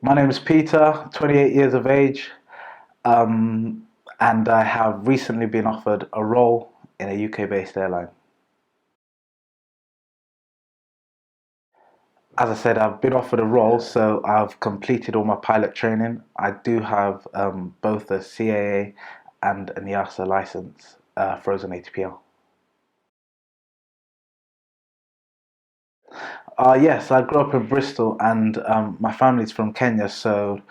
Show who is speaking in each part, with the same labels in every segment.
Speaker 1: My name is Peter, 28 years of age, um, and I have recently been offered a role in a UK-based airline. As I said, I've been offered a role, so I've completed all my pilot training. I do have both a CAA and an EASA license, frozen ATPL. Yes, I grew up in Bristol, and my family's from Kenya, so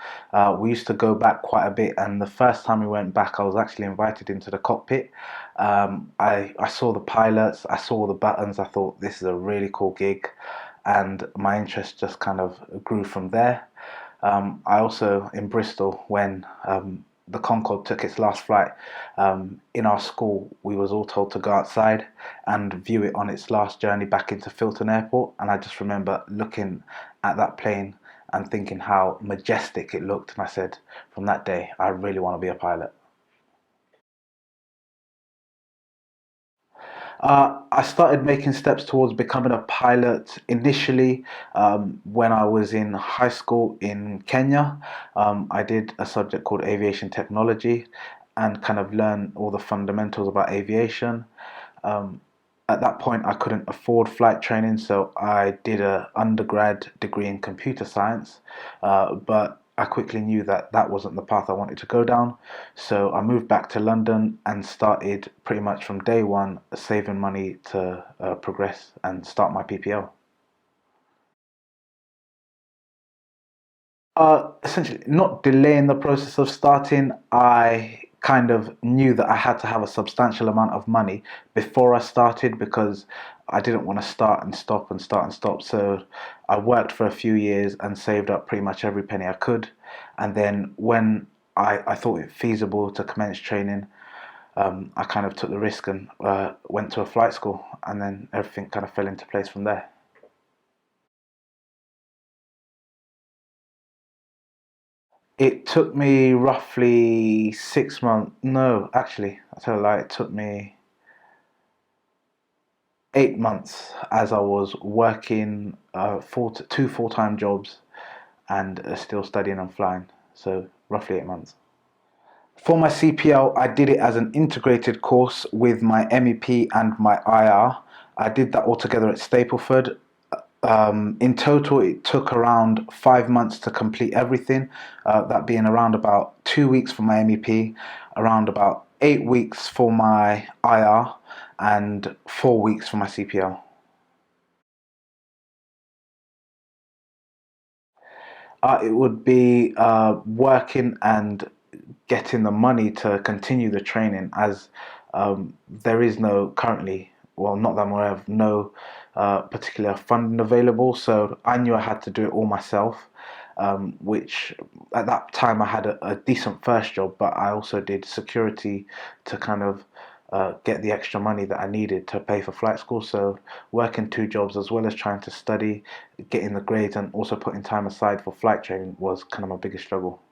Speaker 1: we used to go back quite a bit. And the first time we went back, I was actually invited into the cockpit. I saw the pilots, I saw the buttons. I thought this is a really cool gig, and my interest just kind of grew from there. I also in Bristol when the Concorde took its last flight. In our school, we was all told to go outside and view it on its last journey back into Filton Airport, and I just remember looking at that plane and thinking how majestic it looked, and I said, from that day, I really want to be a pilot. I started making steps towards becoming a pilot initially when I was in high school in Kenya. I did a subject called aviation technology and kind of learned all the fundamentals about aviation. Um, at that point, I couldn't afford flight training, so I did a undergrad degree in computer science. But I quickly knew that that wasn't the path I wanted to go down, so I moved back to London and started pretty much from day one saving money to progress and start my PPL. Essentially, not delaying the process of starting. I kind of knew that I had to have a substantial amount of money before I started because I didn't want to start and stop and start and stop. So I worked for a few years and saved up pretty much every penny I could. And then when I thought it feasible to commence training, I kind of took the risk and went to a flight school, and then everything kind of fell into place from there. It took me roughly 6 months. No, actually, I tell a lie. It took me 8 months as I was working two full-time jobs and still studying and flying. So roughly 8 months. For my CPL, I did it as an integrated course with my MEP and my IR. I did that all together at Stapleford. In total, it took around 5 months to complete everything, that being around about 2 weeks for my MEP, around about 8 weeks for my IR, and 4 weeks for my CPL. It would be working and getting the money to continue the training, as there is no currently, well, not that I'm aware of, no particular funding available. So I knew I had to do it all myself, which at that time I had a decent first job, but I also did security to kind of get the extra money that I needed to pay for flight school. So working two jobs as well as trying to study, getting the grades, and also putting time aside for flight training was kind of my biggest struggle.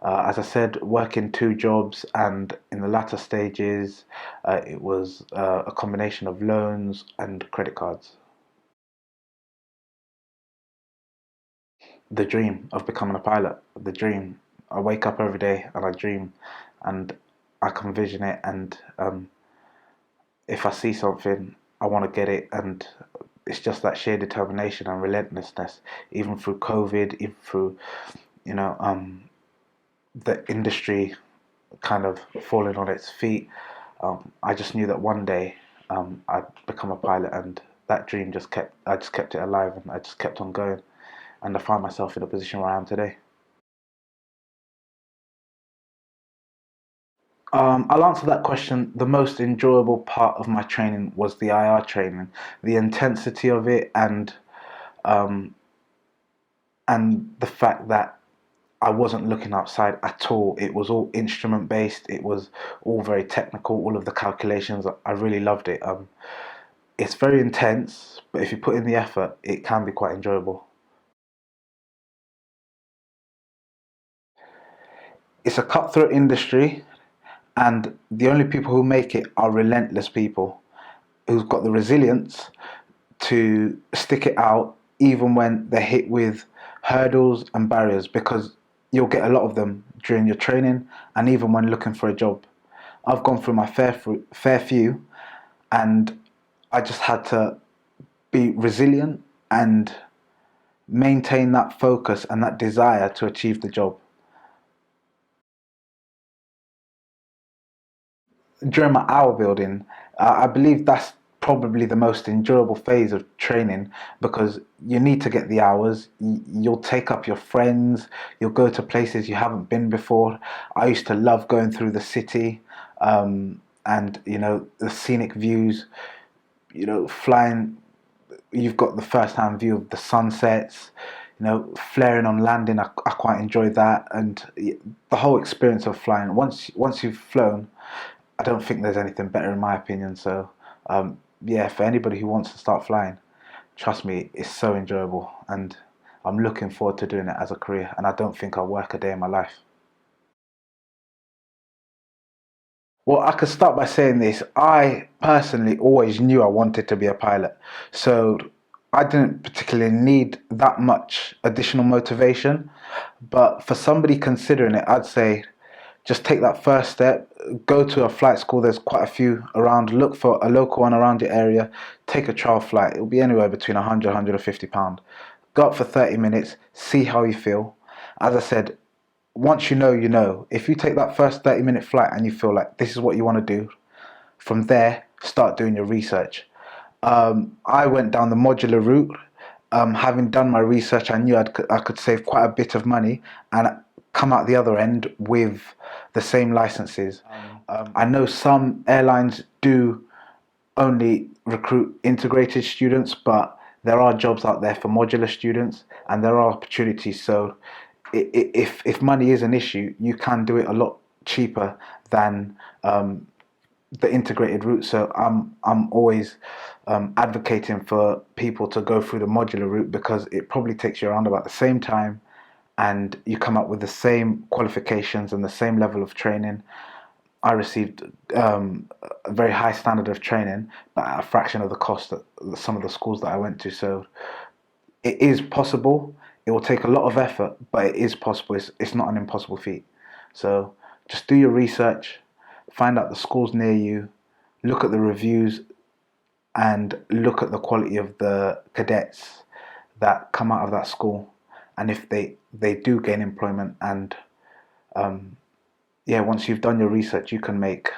Speaker 1: As I said, working two jobs, and in the latter stages, it was a combination of loans and credit cards. The dream of becoming a pilot, the dream. I wake up every day and I dream, and I can vision it. And if I see something, I want to get it. And it's just that sheer determination and relentlessness, even through COVID, even through, you know, the industry kind of falling on its feet. I just knew that one day I'd become a pilot, and that dream I just kept it alive, and I just kept on going, and I found myself in a position where I am today. I'll answer that question. The most enjoyable part of my training was the IR training, the intensity of it, um, and the fact that I wasn't looking outside at all. It was all instrument based. It was all very technical. All of the calculations. I really loved it. It's very intense, but if you put in the effort, it can be quite enjoyable. It's a cutthroat industry, and the only people who make it are relentless people who've got the resilience to stick it out even when they're hit with hurdles and barriers, because you'll get a lot of them during your training and even when looking for a job. I've gone through my fair few, and I just had to be resilient and maintain that focus and that desire to achieve the job. During my hour building, I believe that's probably the most enjoyable phase of training, because you need to get the hours. You'll take up your friends, you'll go to places you haven't been before. I used to love going through the city, and the scenic views, flying. You've got the first-hand view of the sunsets, flaring on landing. I quite enjoy that, and the whole experience of flying. Once you've flown, I don't think there's anything better in my opinion. So, yeah, for anybody who wants to start flying, trust me, it's so enjoyable, and I'm looking forward to doing it as a career. And I don't think I'll work a day in my life. Well, I could start by saying this. I personally always knew I wanted to be a pilot. So I didn't particularly need that much additional motivation. But for somebody considering it, I'd say just take that first step, go to a flight school. There's quite a few around. Look for a local one around your area. Take a trial flight. It'll be anywhere between 100, £150. Go up for 30 minutes, see how you feel. As I said, once you know, you know. If you take that first 30-minute flight and you feel like this is what you want to do, from there, start doing your research. I went down the modular route. Having done my research, I knew I could save quite a bit of money and come out the other end with the same licenses. I know some airlines do only recruit integrated students, but there are jobs out there for modular students, and there are opportunities. So if money is an issue, you can do it a lot cheaper than the integrated route. So I'm always advocating for people to go through the modular route, because it probably takes you around about the same time, and you come up with the same qualifications and the same level of training. I received a very high standard of training, but at a fraction of the cost at some of the schools that I went to. So it is possible. It will take a lot of effort, but it is possible. It's not an impossible feat. So just do your research, find out the schools near you, look at the reviews, and look at the quality of the cadets that come out of that school. And if they do gain employment, and yeah, once you've done your research, you can make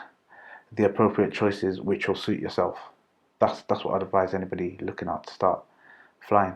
Speaker 1: the appropriate choices which will suit yourself. That's what I'd advise anybody looking out to start flying.